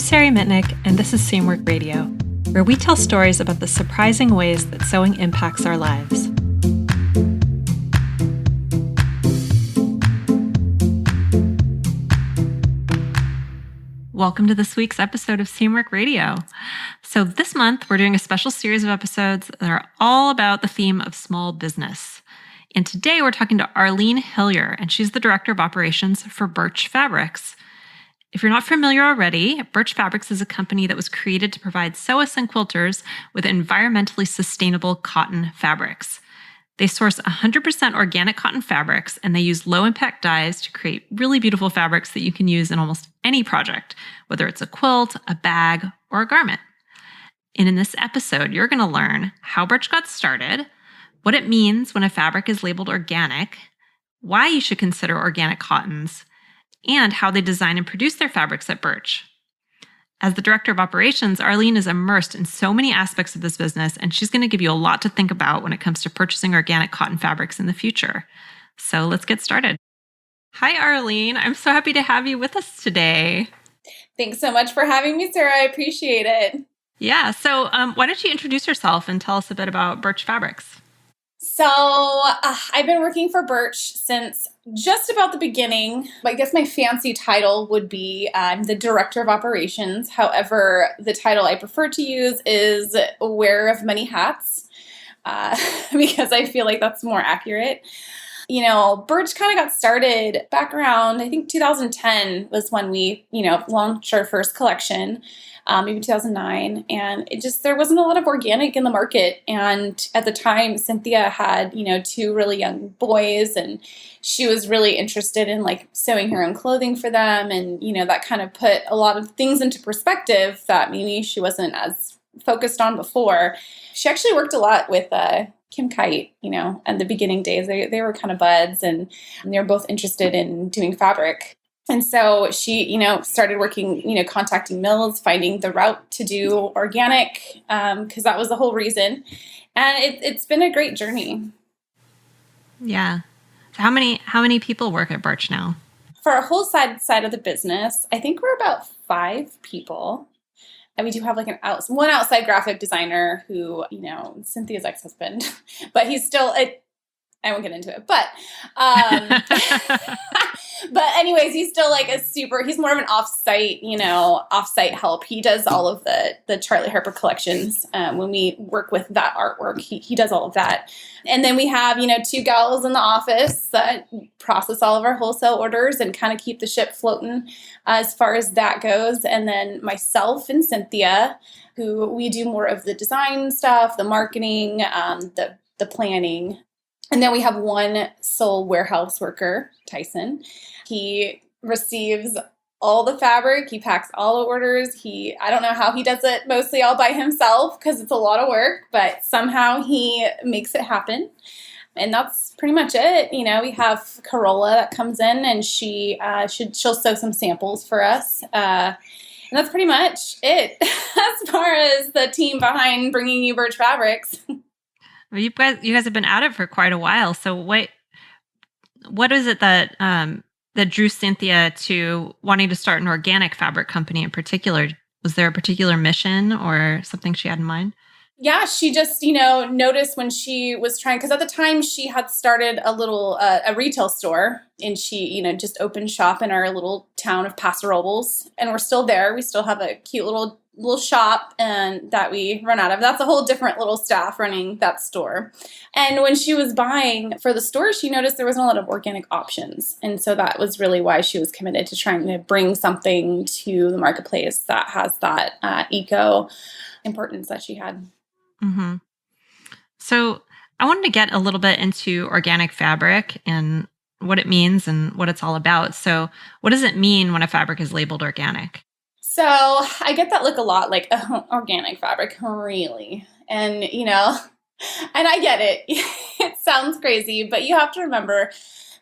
Sari Mitnick, and this is Seamwork Radio, where we tell stories about the surprising ways that sewing impacts our lives. Welcome to this week's episode of Seamwork Radio. So this month, we're doing a special series of episodes that are all about the theme of small business. And today, we're talking to Arleen Hillier, and she's the Director of Operations for Birch Fabrics. If you're not familiar already, Birch Fabrics is a company that was created to provide sewists and quilters with environmentally sustainable cotton fabrics. They source 100% organic cotton fabrics, and they use low-impact dyes to create really beautiful fabrics that you can use in almost any project, whether it's a quilt, a bag, or a garment. And in this episode, you're going to learn how Birch got started, what it means when a fabric is labeled organic, why you should consider organic cottons, and how they design and produce their fabrics at Birch. As the Director of Operations, Arleen is immersed in so many aspects of this business, and she's going to give you a lot to think about when it comes to purchasing organic cotton fabrics in the future. So let's get started. Hi, Arleen. I'm so happy to have you with us today. Thanks so much for having me, Sarah. I appreciate it. Yeah. So why don't you introduce yourself and tell us a bit about Birch Fabrics? So I've been working for Birch since just about the beginning. I guess my fancy title would be I'm the Director of Operations. However, the title I prefer to use is Wearer of Many Hats because I feel like that's more accurate. You know, Birch kind of got started back around, I think 2010 was when we, launched our first collection. Maybe 2009, and there wasn't a lot of organic in the market. And at the time, Cynthia had, two really young boys, and she was really interested in sewing her own clothing for them. And, that kind of put a lot of things into perspective that maybe she wasn't as focused on before. She actually worked a lot with Kim Kite, at the beginning days. They were kind of buds, and they were both interested in doing fabric. And so she, started working, contacting mills, finding the route to do organic, because that was the whole reason. And it's been a great journey. Yeah. So how many people work at Birch now? For our whole side of the business, I think we're about 5 people. And we do have one outside graphic designer who, Cynthia's ex-husband, but he's still I won't get into it, but anyways, he's still he's more of an offsite help. He does all of the Charlie Harper collections. When we work with that artwork, he does all of that. And then we have, 2 gals in the office that process all of our wholesale orders and kind of keep the ship floating as far as that goes. And then myself and Cynthia, who we do more of the design stuff, the marketing, the planning. And then we have one sole warehouse worker, Tyson. He receives all the fabric. He packs all the orders. I don't know how he does it mostly all by himself because it's a lot of work, but somehow he makes it happen. And that's pretty much it. We have Carola that comes in, and she'll sew some samples for us. And that's pretty much it as far as the team behind bringing you Birch Fabrics. Well, you guys have been at it for quite a while. So what is it that drew Cynthia to wanting to start an organic fabric company in particular? Was there a particular mission or something she had in mind? Yeah, she just, noticed when she was trying, because at the time she had started a little, a retail store, and she, just opened shop in our little town of Paso Robles, and we're still there. We still have a cute little shop and that we run out of. That's a whole different little staff running that store. And when she was buying for the store, she noticed there wasn't a lot of organic options. And so that was really why she was committed to trying to bring something to the marketplace that has that eco importance that she had. Mm-hmm. So I wanted to get a little bit into organic fabric and what it means and what it's all about. So what does it mean when a fabric is labeled organic? So I get that look a lot, organic fabric, really. And, and I get it. It sounds crazy, but you have to remember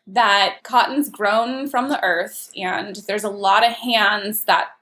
that cotton's grown from the earth, and there's a lot of hands that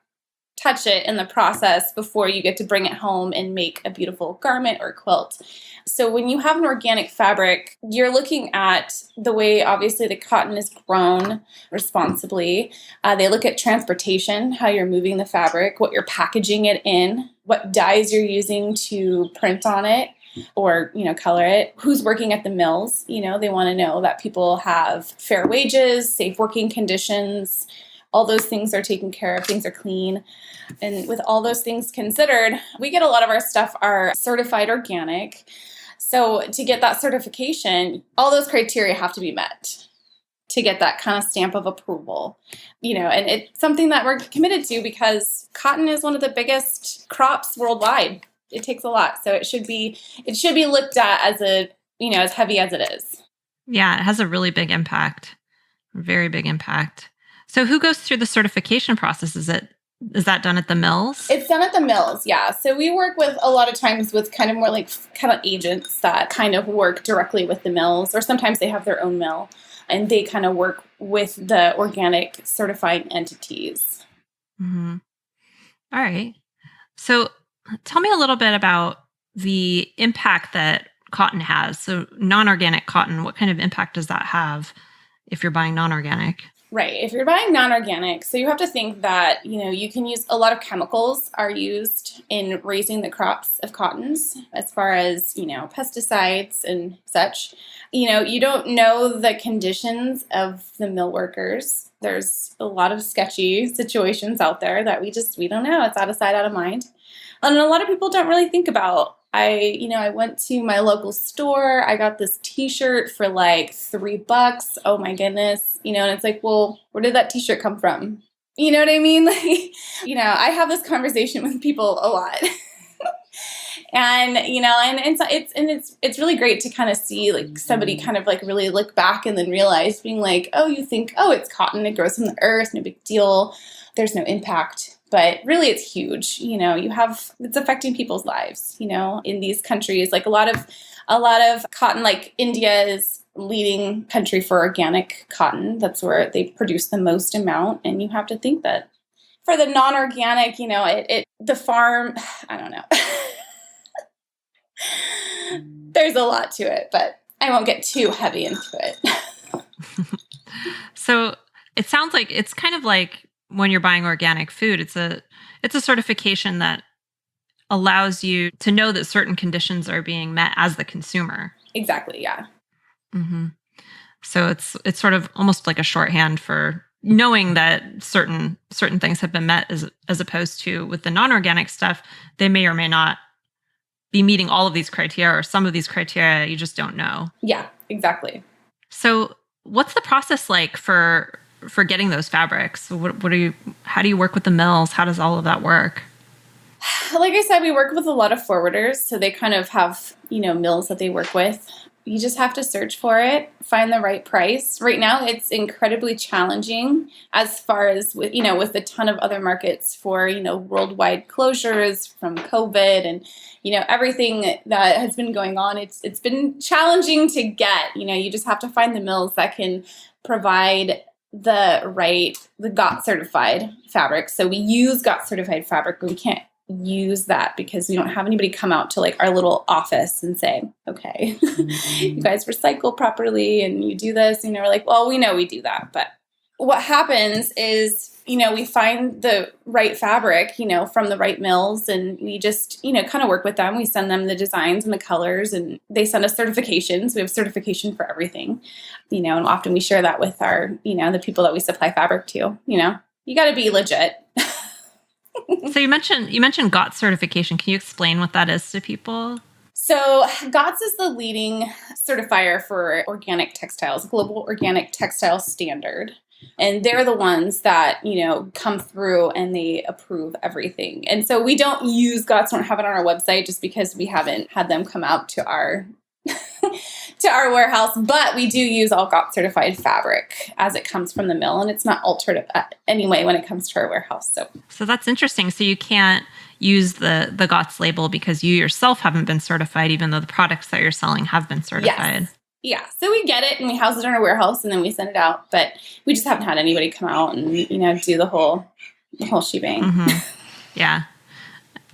touch it in the process before you get to bring it home and make a beautiful garment or quilt. So when you have an organic fabric, you're looking at the way, obviously, the cotton is grown responsibly. They look at transportation, how you're moving the fabric, what you're packaging it in, what dyes you're using to print on it or, color it, who's working at the mills. They want to know that people have fair wages, safe working conditions. All those things are taken care of, things are clean. And with all those things considered, we get a lot of our stuff are certified organic. So to get that certification, all those criteria have to be met to get that kind of stamp of approval. And it's something that we're committed to because cotton is one of the biggest crops worldwide. It takes a lot. So it should be looked at as as heavy as it is. Yeah, it has a really big impact. Very big impact. So who goes through the certification process? Is that done at the mills? It's done at the mills, yeah. So we work with a lot of times with kind of more like kind of agents that kind of work directly with the mills, or sometimes they have their own mill and they kind of work with the organic certifying entities. Mm-hmm. All right. So tell me a little bit about the impact that cotton has. So non-organic cotton, what kind of impact does that have if you're buying non-organic? Right. If you're buying non-organic, so you have to think that, you can use a lot of chemicals are used in raising the crops of cottons as far as, pesticides and such. You don't know the conditions of the mill workers. There's a lot of sketchy situations out there that we don't know. It's out of sight, out of mind. And a lot of people don't really think about. I went to my local store. I got this t-shirt for like $3. Oh my goodness. And it's like, well, where did that t-shirt come from? You know what I mean? I have this conversation with people a lot. And, so it's really great to kind of see like somebody kind of like really look back and then realize being like, oh, you think, oh, it's cotton. It grows from the earth. No big deal. There's no impact. But really, it's huge. It's affecting people's lives, in these countries. Like a lot of cotton, like India is leading country for organic cotton. That's where they produce the most amount. And you have to think that for the non-organic, the farm, I don't know. There's a lot to it, but I won't get too heavy into it. So it sounds like it's kind of like when you're buying organic food, it's a certification that allows you to know that certain conditions are being met as the consumer. Exactly. Yeah. Mm-hmm. So it's sort of almost like a shorthand for knowing that certain things have been met, as opposed to with the non-organic stuff, they may or may not be meeting all of these criteria, or some of these criteria you just don't know. Yeah, exactly. So what's the process like for getting those fabrics? How do you work with the mills? How does all of that work? Like I said, we work with a lot of forwarders, so they kind of have, mills that they work with. You just have to search for it, find the right price. Right now, it's incredibly challenging as far as with a ton of other markets for, worldwide closures from COVID and, everything that has been going on. It's been challenging to get, you just have to find the mills that can provide the GOTS certified fabric. So we use GOTS certified fabric, but we can't use that because we don't have anybody come out to like our little office and say, okay, you guys recycle properly and you do this. And we're like, well, we know we do that. But what happens is, we find the right fabric, from the right mills, and we just, kind of work with them. We send them the designs and the colors, and they send us certifications. We have certification for everything, and often we share that with our, the people that we supply fabric to. You got to be legit. So you mentioned GOTS certification. Can you explain what that is to people? So GOTS is the leading certifier for organic textiles, global organic textile standard. And they're the ones that, come through and they approve everything. And so we don't use GOTS, don't have it on our website just because we haven't had them come out to our to our warehouse, but we do use all GOTS certified fabric as it comes from the mill, and it's not altered anyway when it comes to our warehouse. So that's interesting. So you can't use the GOTS label because you yourself haven't been certified, even though the products that you're selling have been certified. Yes. Yeah. So we get it and we house it in our warehouse and then we send it out, but we just haven't had anybody come out and, do the whole shebang. Mm-hmm. Yeah.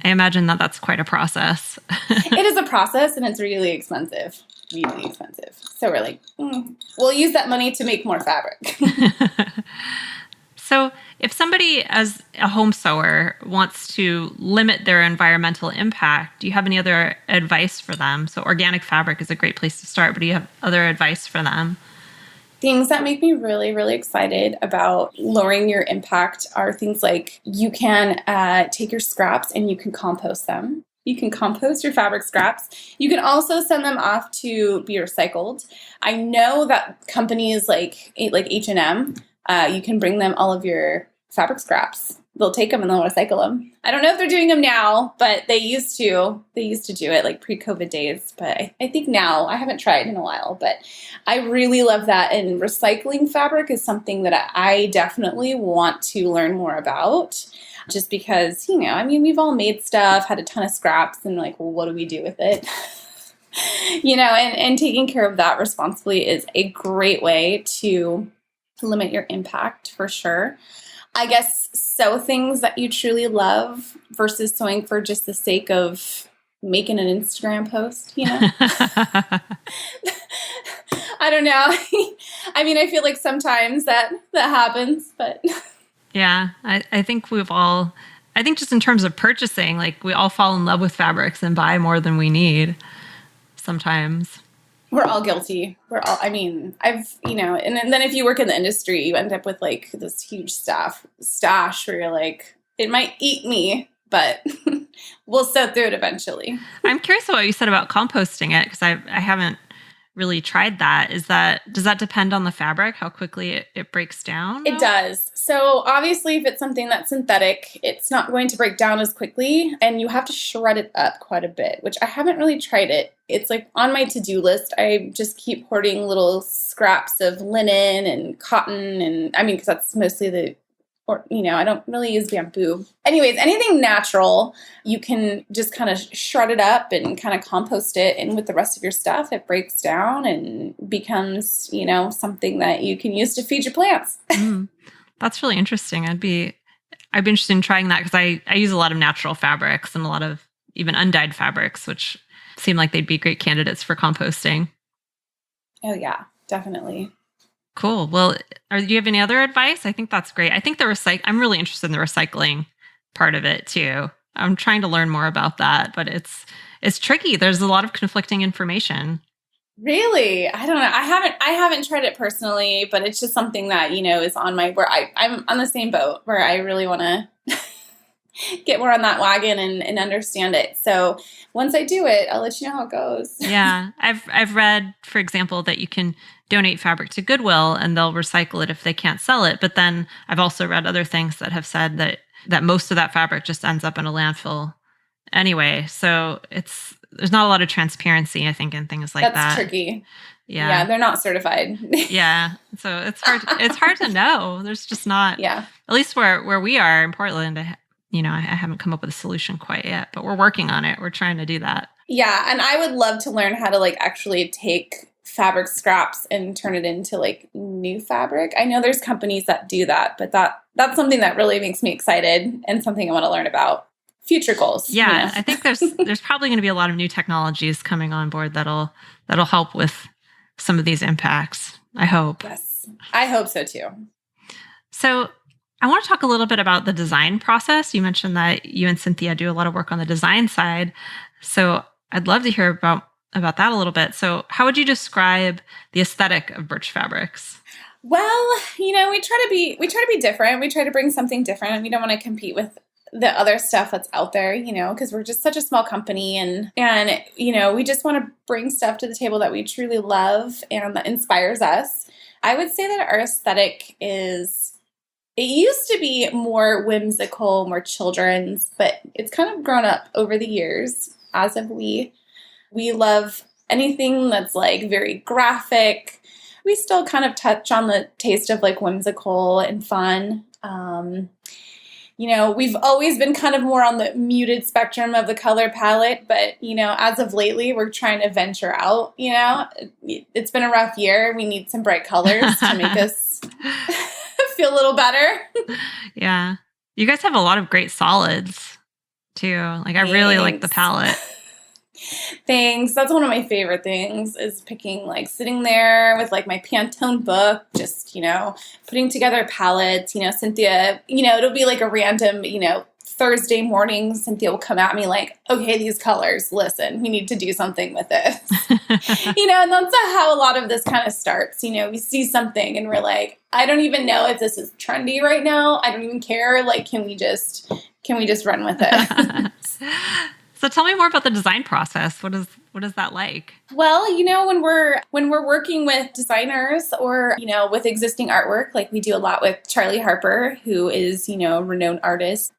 I imagine that that's quite a process. It is a process, and it's really expensive. Really expensive. So we're like, we'll use that money to make more fabric. So if somebody as a home sewer wants to limit their environmental impact, do you have any other advice for them? So organic fabric is a great place to start, but do you have other advice for them? Things that make me really, really excited about lowering your impact are things like you can take your scraps and you can compost them. You can compost your fabric scraps. You can also send them off to be recycled. I know that companies like H&M, you can bring them all of your fabric scraps. They'll take them and they'll recycle them. I don't know if they're doing them now, but they used to. They used to do it like pre-COVID days. But I think now, I haven't tried in a while, but I really love that. And recycling fabric is something that I definitely want to learn more about. Just because, we've all made stuff, had a ton of scraps, and like, well, what do we do with it? And taking care of that responsibly is a great way to limit your impact for sure. I guess sew things that you truly love versus sewing for just the sake of making an Instagram post, I don't know. I feel like sometimes that happens, but... Yeah, I think just in terms of purchasing, like we all fall in love with fabrics and buy more than we need sometimes. We're all guilty. And then if you work in the industry, you end up with like this huge stash where you're like, it might eat me, but we'll sew through it eventually. I'm curious about what you said about composting it, because I haven't really tried that. Does that depend on the fabric, how quickly it breaks down? It does. So obviously if it's something that's synthetic, it's not going to break down as quickly, and you have to shred it up quite a bit, which I haven't really tried it. It's like on my to-do list. I just keep hoarding little scraps of linen and cotton, and because that's mostly I don't really use bamboo. Anyways, anything natural, you can just kind of shred it up and kind of compost it. And with the rest of your stuff, it breaks down and becomes, something that you can use to feed your plants. That's really interesting. I'd be interested in trying that, because I use a lot of natural fabrics and a lot of even undyed fabrics, which seem like they'd be great candidates for composting. Oh, yeah, definitely. Cool. Well, do you have any other advice? I think that's great. I think I'm really interested in the recycling part of it too. I'm trying to learn more about that, but it's tricky. There's a lot of conflicting information. Really? I don't know. I haven't tried it personally, but it's just something that, is on where I'm on the same boat, where I really want to get more on that wagon and understand it. So once I do it, I'll let you know how it goes. Yeah. I've read, for example, that you can donate fabric to Goodwill and they'll recycle it if they can't sell it. But then I've also read other things that have said that most of that fabric just ends up in a landfill anyway. So there's not a lot of transparency, I think, in things like that. That's tricky. Yeah. They're not certified. Yeah. So it's hard to know. There's just not, at least where we are in Portland, I haven't come up with a solution quite yet, but we're working on it. We're trying to do that. Yeah. And I would love to learn how to actually take fabric scraps and turn it into new fabric. I know there's companies that do that, but that's something that really makes me excited and something I want to learn about. Future goals. Yeah. I think there's probably going to be a lot of new technologies coming on board that'll help with some of these impacts. I hope. Yes. I hope so too. So I want to talk a little bit about the design process. You mentioned that you and Cynthia do a lot of work on the design side. So I'd love to hear about that a little bit. So how would you describe the aesthetic of Birch Fabrics? Well, we try to be different. We try to bring something different, and we don't want to compete with the other stuff that's out there, because we're just such a small company, and we just want to bring stuff to the table that we truly love and that inspires us. I would say that our aesthetic it used to be more whimsical, more children's, but it's kind of grown up over the years, as have we. We love anything that's very graphic. We still kind of touch on the taste of whimsical and fun. We've always been kind of more on the muted spectrum of the color palette, but, as of lately, we're trying to venture out, It's been a rough year. We need some bright colors to make us feel a little better. Yeah. You guys have a lot of great solids. too. Like, I really like the palette. Thanks. That's one of my favorite things is picking, like sitting there with like my Pantone book, just, putting together palettes, Cynthia, it'll be like a random, Thursday morning, Cynthia will come at me like, okay, these colors, listen, we need to do something with this. And that's how a lot of this kind of starts. We see something and we're like, I don't even know if this is trendy right now. I don't even care. Like, can we just run with it? So tell me more about the design process. What is that like? Well, when we're working with designers or, with existing artwork, like we do a lot with Charlie Harper, who is, a renowned artist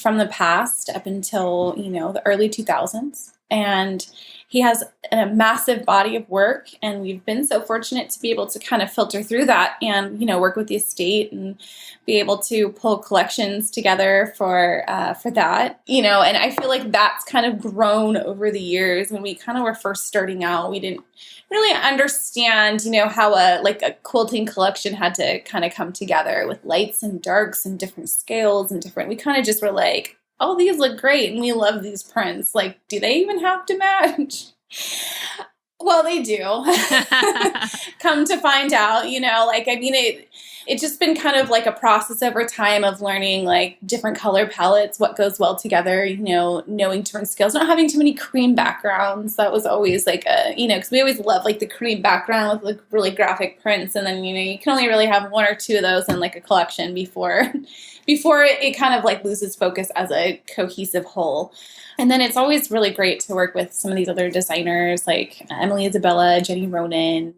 from the past up until, the early 2000s. And he has a massive body of work, and we've been so fortunate to be able to kind of filter through that and, work with the estate and be able to pull collections together for that, and I feel like that's kind of grown over the years. When we kind of were first starting out, we didn't really understand, how a quilting collection had to kind of come together with lights and darks and different scales and we kind of just were like, oh, these look great, and we love these prints. Like, do they even have to match? Well, they do. Come to find out, it's just been kind of like a process over time of learning like different color palettes, what goes well together, knowing different scales, not having too many cream backgrounds. That was always like because we always love like the cream background with like really graphic prints. And then, you can only really have one or two of those in like a collection before it kind of like loses focus as a cohesive whole. And then it's always really great to work with some of these other designers like Emily Isabella, Jenny Ronan,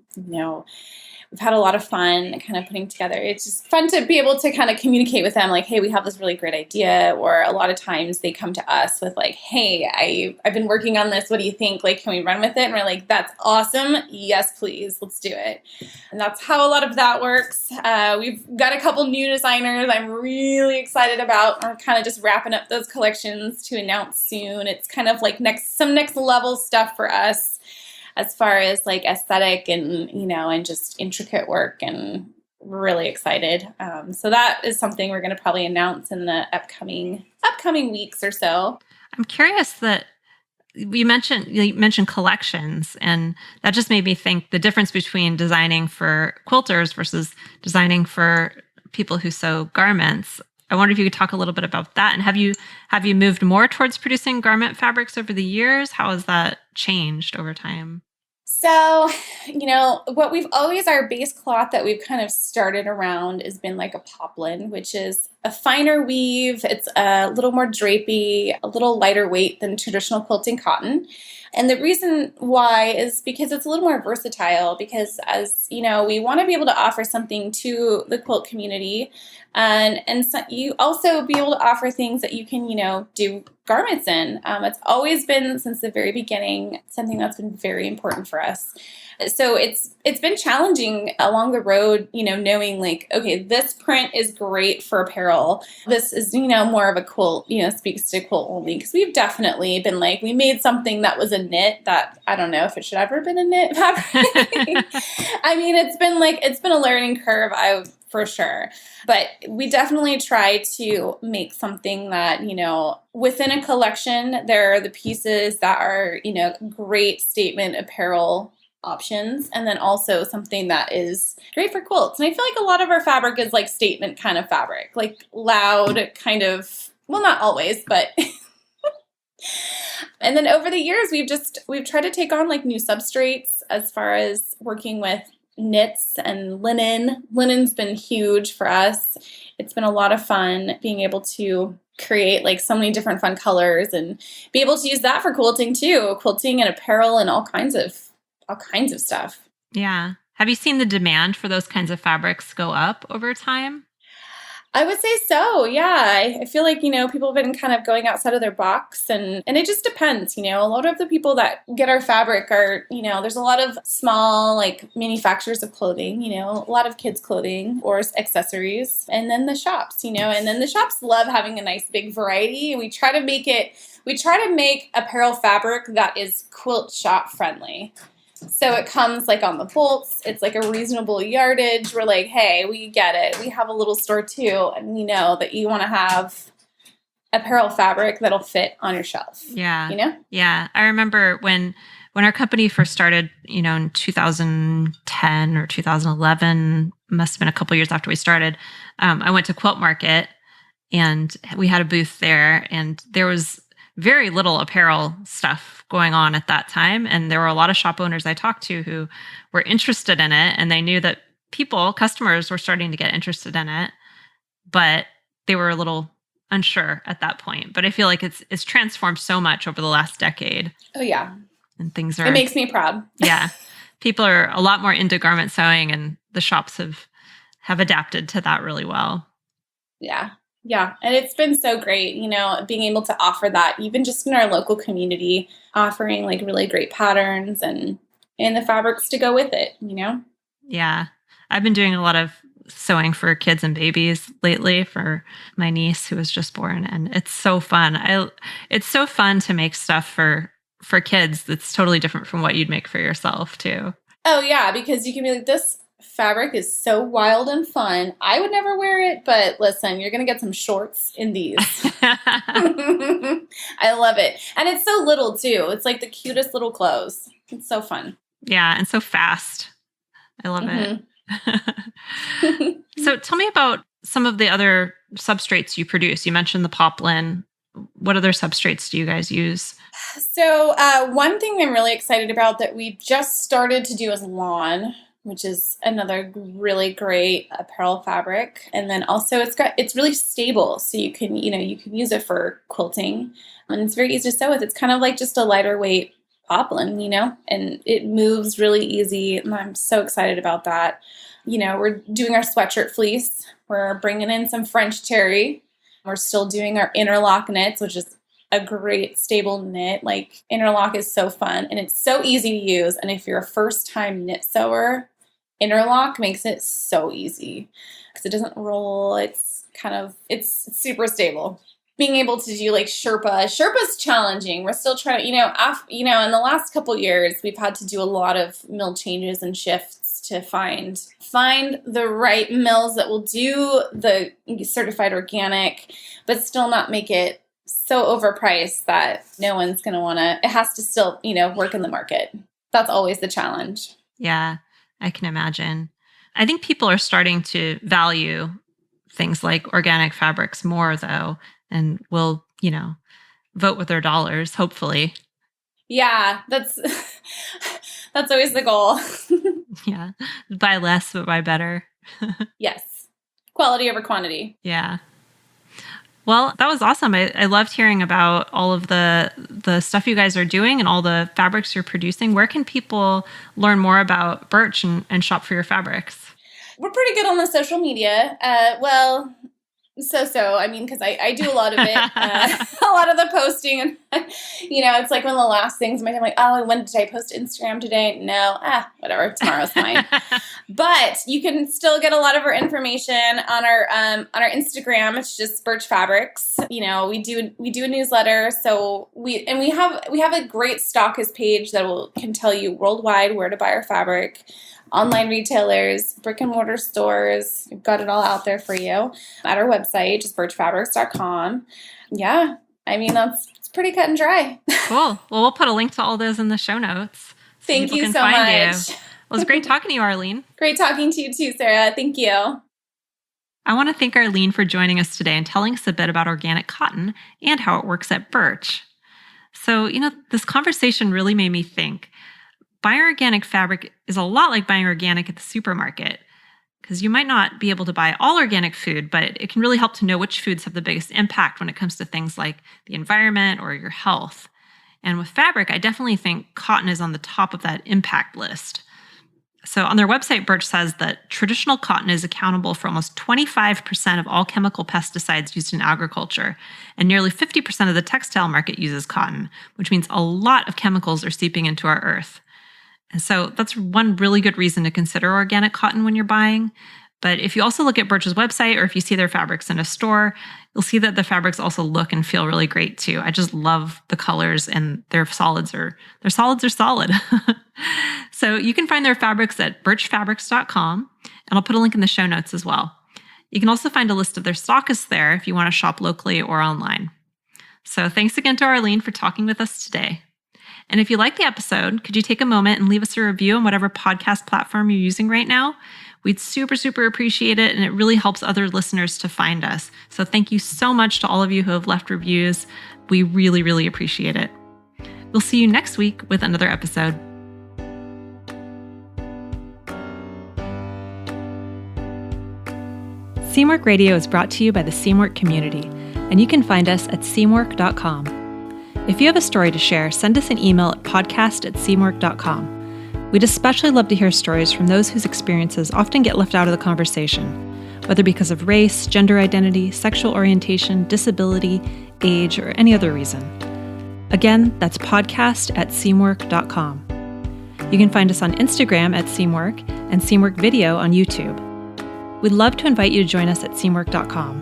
we've had a lot of fun kind of putting together. It's just fun to be able to kind of communicate with them like, hey, we have this really great idea. Or a lot of times they come to us with like, hey, I've been working on this. What do you think? Like, can we run with it? And we're like, that's awesome. Yes, please. Let's do it. And that's how a lot of that works. We've got a couple new designers I'm really excited about. We're kind of just wrapping up those collections to announce soon. It's kind of like some next level stuff for us, as far as like aesthetic and, and just intricate work, and we're really excited. So that is something we're going to probably announce in the upcoming weeks or so. I'm curious that you mentioned collections, and that just made me think the difference between designing for quilters versus designing for people who sew garments. I wonder if you could talk a little bit about that. And have you moved more towards producing garment fabrics over the years? How has that changed over time? So, what we've always, our base cloth that we've kind of started around has been like a poplin, which is a finer weave. It's a little more drapey, a little lighter weight than traditional quilting cotton. And the reason why is because it's a little more versatile, because as we want to be able to offer something to the quilt community, and so you also be able to offer things that you can, do garments in. It's always been, since the very beginning, something that's been very important for us. So it's been challenging along the road, knowing like, okay, this print is great for apparel. This is, more of a quilt, speaks to quilt only. Because we've definitely been like, we made something that was a knit that I don't know if it should ever been a knit fabric. I mean, it's been a learning curve, for sure. But we definitely try to make something that, within a collection, there are the pieces that are, great statement apparel options, and then also something that is great for quilts. And I feel like a lot of our fabric is like statement kind of fabric, like loud kind of, well, not always, but and then over the years we've tried to take on like new substrates as far as working with knits and linen. Linen's been huge for us. It's been a lot of fun being able to create like so many different fun colors and be able to use that for quilting too, quilting and apparel and all kinds of stuff. Yeah. Have you seen the demand for those kinds of fabrics go up over time? I would say so. Yeah. I feel like, people have been kind of going outside of their box, and it just depends. A lot of the people that get our fabric are, there's a lot of small like manufacturers of clothing, a lot of kids clothing or accessories, and then the shops, and then the shops love having a nice big variety. We try to make apparel fabric that is quilt shop friendly. So it comes like on the bolts. It's like a reasonable yardage. We're like, hey, we get it. We have a little store too, and we know that you want to have apparel fabric that'll fit on your shelf. Yeah. You know? Yeah. I remember when our company first started, in 2010 or 2011, must have been a couple years after we started, I went to Quilt Market and we had a booth there, and there was very little apparel stuff going on at that time. And there were a lot of shop owners I talked to who were interested in it, and they knew that customers were starting to get interested in it, but they were a little unsure at that point. But I feel like it's transformed so much over the last decade. Oh yeah. And things are... It makes me proud. Yeah. People are a lot more into garment sewing, and the shops have adapted to that really well. Yeah. Yeah. And it's been so great, being able to offer that even just in our local community, offering like really great patterns and the fabrics to go with it, Yeah. I've been doing a lot of sewing for kids and babies lately for my niece who was just born. And it's so fun. It's so fun to make stuff for kids that's totally different from what you'd make for yourself too. Oh yeah. Because you can be like, this fabric is so wild and fun. I would never wear it, but listen, you're going to get some shorts in these. I love it. And it's so little too. It's like the cutest little clothes. It's so fun. Yeah. And so fast. I love it. So tell me about some of the other substrates you produce. You mentioned the poplin. What other substrates do you guys use? So one thing I'm really excited about that we just started to do is lawn, which is another really great apparel fabric. And then also it's really stable. So you can use it for quilting, and it's very easy to sew with. It's kind of like just a lighter weight poplin, and it moves really easy. And I'm so excited about that. We're doing our sweatshirt fleece. We're bringing in some French terry. We're still doing our interlock knits, which is a great stable knit. Like, interlock is so fun and it's so easy to use. And if you're a first time knit sewer, interlock makes it so easy because it doesn't roll. It's super stable. Being able to do like Sherpa's challenging. We're still trying, in the last couple years, we've had to do a lot of mill changes and shifts to find the right mills that will do the certified organic, but still not make it so overpriced that no one's going to want to. It has to still, work in the market. That's always the challenge. Yeah, I can imagine. I think people are starting to value things like organic fabrics more, though, and will, vote with their dollars, hopefully. Yeah, that's always the goal. Yeah. Buy less, but buy better. Yes. Quality over quantity. Yeah. Well, that was awesome. I loved hearing about all of the stuff you guys are doing and all the fabrics you're producing. Where can people learn more about Birch and shop for your fabrics? We're pretty good on the social media. I mean, because I do a lot of it, a lot of the posting, and it's like one of the last things. I'm like, oh, when did I post Instagram today? No, whatever, tomorrow's fine. But you can still get a lot of our information on our Instagram. It's just Birch Fabrics. We do a newsletter, so we have a great stockist page that can tell you worldwide where to buy our fabric. Online retailers, brick and mortar stores. We've got it all out there for you at our website, just birchfabrics.com. Yeah, I mean, it's pretty cut and dry. Cool. Well, we'll put a link to all those in the show notes. Thank you so much. Well, it was great talking to you, Arleen. Great talking to you too, Sarah. Thank you. I want to thank Arleen for joining us today and telling us a bit about organic cotton and how it works at Birch. So, this conversation really made me think. Buying organic fabric is a lot like buying organic at the supermarket, because you might not be able to buy all organic food, but it can really help to know which foods have the biggest impact when it comes to things like the environment or your health. And with fabric, I definitely think cotton is on the top of that impact list. So on their website, Birch says that traditional cotton is accountable for almost 25% of all chemical pesticides used in agriculture, and nearly 50% of the textile market uses cotton, which means a lot of chemicals are seeping into our earth. And so that's one really good reason to consider organic cotton when you're buying. But if you also look at Birch's website, or if you see their fabrics in a store, you'll see that the fabrics also look and feel really great too. I just love the colors, and their solids are solid. So you can find their fabrics at birchfabrics.com, and I'll put a link in the show notes as well. You can also find a list of their stockists there if you want to shop locally or online. So thanks again to Arleen for talking with us today. And if you like the episode, could you take a moment and leave us a review on whatever podcast platform you're using right now? We'd super, super appreciate it, and it really helps other listeners to find us. So thank you so much to all of you who have left reviews. We really, really appreciate it. We'll see you next week with another episode. Seamwork Radio is brought to you by the Seamwork community, and you can find us at seamwork.com. If you have a story to share, send us an email at podcast@seamwork.com. We'd especially love to hear stories from those whose experiences often get left out of the conversation, whether because of race, gender identity, sexual orientation, disability, age, or any other reason. Again, that's podcast@seamwork.com. You can find us on Instagram at Seamwork and Seamwork Video on YouTube. We'd love to invite you to join us at seamwork.com.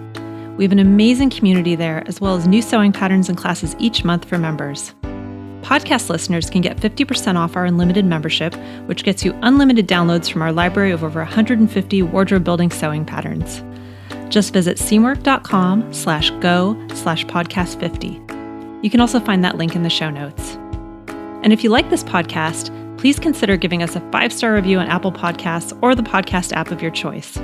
We have an amazing community there, as well as new sewing patterns and classes each month for members. Podcast listeners can get 50% off our unlimited membership, which gets you unlimited downloads from our library of over 150 wardrobe-building sewing patterns. Just visit seamwork.com/go/podcast50. You can also find that link in the show notes. And if you like this podcast, please consider giving us a 5-star review on Apple Podcasts or the podcast app of your choice.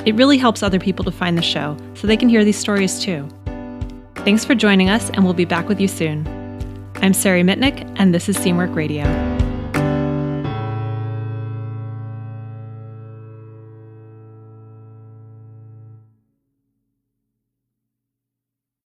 It really helps other people to find the show so they can hear these stories too. Thanks for joining us, and we'll be back with you soon. I'm Sari Mitnick, and this is Seamwork Radio.